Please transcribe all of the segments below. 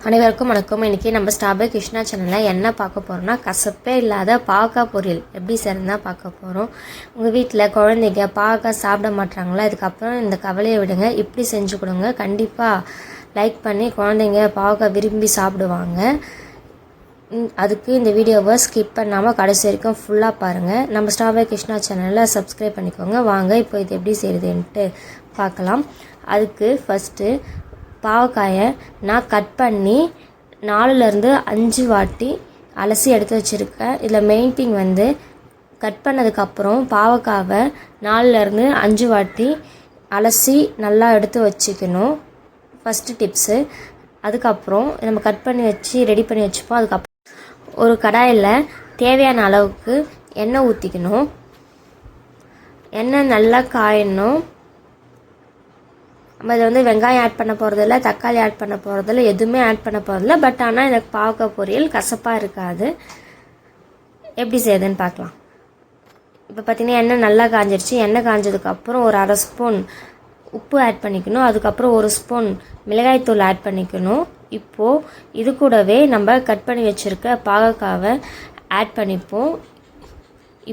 அனைவருக்கும் வணக்கம். இன்றைக்கி நம்ம ஸ்டார் பை கிருஷ்ணா சேனலில் என்ன பார்க்க போகிறோம்னா, கசப்பே இல்லாத பாவக்காய் பொரியல் எப்படி செய்யறதுனா பார்க்க போகிறோம். உங்கள் வீட்டில் குழந்தைங்க பாவக்காய் சாப்பிட மாட்டாங்களா? இதுக்கப்புறம் இந்த கவலையை விடுங்க, இப்படி செஞ்சு கொடுங்க. கண்டிப்பாக லைக் பண்ணி குழந்தைங்க பாவக்காய் விரும்பி சாப்பிடுவாங்க. அதுக்கு இந்த வீடியோவை ஸ்கிப் பண்ணாமல் கடைசி வரைக்கும் ஃபுல்லாக பாருங்கள். நம்ம ஸ்டார் பை கிருஷ்ணா சேனலில் சப்ஸ்கிரைப் பண்ணிக்கோங்க. வாங்க இப்போ இது எப்படி செய்கிறதுன்ட்டு பார்க்கலாம். அதுக்கு ஃபஸ்ட்டு பாவக்காயை நான் கட் பண்ணி 4லேருந்து 5 வாட்டி அலசி எடுத்து வச்சுருக்கேன். இதில் மெயின் திங் வந்து கட் பண்ணதுக்கப்புறம் பாவக்காவை 4லேருந்து 5 வாட்டி அலசி நல்லா எடுத்து வச்சுக்கணும். First tips. அதுக்கப்புறம் நம்ம கட் பண்ணி வச்சு ரெடி பண்ணி வச்சுப்போம். அதுக்கப்புறம் ஒரு கடாயில் தேவையான அளவுக்கு எண்ணெய் ஊற்றிக்கணும். எண்ணெய் நல்லா காயணும். நம்ம இதில் வந்து வெங்காயம் ஆட் பண்ண போகிறதில்ல, தக்காளி ஆட் பண்ண போகிறதில்ல, எதுவுமே ஆட் பண்ண போகிறதில்ல. பட் ஆனால் எனக்கு பாவக்காய் பொரியல் கசப்பாக இருக்காது. எப்படி செய்யுதுன்னு பார்க்கலாம். இப்போ பார்த்திங்கன்னா எண்ணெய் நல்லா காஞ்சிருச்சு. எண்ணெய் காஞ்சதுக்கப்புறம் ஒரு 1/2 ஸ்பூன் உப்பு ஆட் பண்ணிக்கணும். அதுக்கப்புறம் 1 ஸ்பூன் மிளகாய்த்தூள் ஆட் பண்ணிக்கணும். இப்போது இது கூடவே நம்ம கட் பண்ணி வச்சுருக்க பாவக்காவை ஆட் பண்ணிப்போம்.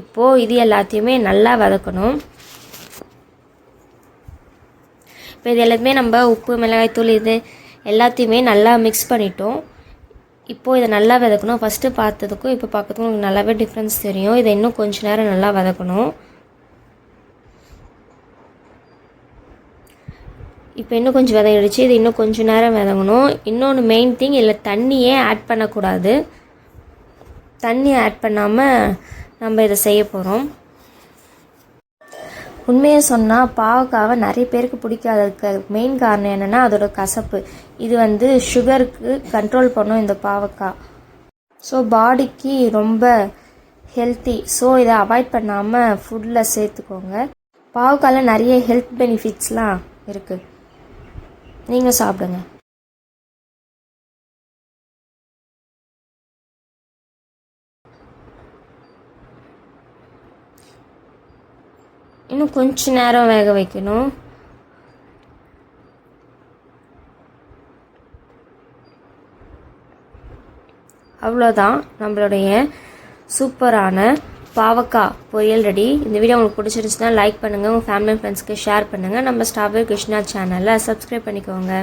இப்போது இது எல்லாத்தையுமே நல்லா வதக்கணும். இப்போ இது எல்லாத்தையுமே நம்ம உப்பு மிளகாய்த்தூள் இது எல்லாத்தையுமே நல்லா மிக்ஸ் பண்ணிட்டோம். இப்போது இதை நல்லா வதக்கணும். ஃபஸ்ட்டு பார்த்ததுக்கும் இப்போ பார்க்கறதுக்கும் உங்களுக்கு நல்லாவே டிஃப்ரென்ஸ் தெரியும். இதை இன்னும் கொஞ்சம் நேரம் நல்லா வதக்கணும். இப்போ இன்னும் கொஞ்சம் வதங்கிடுச்சு. இது இன்னும் கொஞ்சம் நேரம் வதங்கணும். இன்னொன்று மெயின் திங், இதில் தண்ணியே ஆட் பண்ணக்கூடாது. தண்ணி ஆட் பண்ணாமல் நம்ம இதை செய்ய போகிறோம். உண்மையை சொன்னால் பாவக்காவை நிறைய பேருக்கு பிடிக்காததுக்கு மெயின் காரணம் என்னென்னா அதோட கசப்பு. இது வந்து சுகருக்கு கண்ட்ரோல் பண்ணும் இந்த பாவக்காய். ஸோ பாடிக்கு ரொம்ப ஹெல்த்தி. ஸோ இதை அவாய்ட் பண்ணாமல் ஃபுட்டில் சேர்த்துக்கோங்க. பாவக்காயில் நிறைய ஹெல்த் பெனிஃபிட்ஸ்லாம் இருக்குது. நீங்கள் சாப்பிடுங்க. இன்னும் கொஞ்ச நேரம் வேக வைக்கணும். அவ்வளோதான், நம்மளுடைய சூப்பரான பாவக்காய் பொரியல் ரெடி. இந்த வீடியோ உங்களுக்கு பிடிச்சிருந்துச்சுன்னா லைக் பண்ணுங்கள், உங்கள் ஃபேமிலி ஃப்ரெண்ட்ஸ்க்கு ஷேர் பண்ணுங்கள். நம்ம ஸ்டார் பை கிருஷ்ணா சேனலை சப்ஸ்கிரைப் பண்ணிக்கோங்க.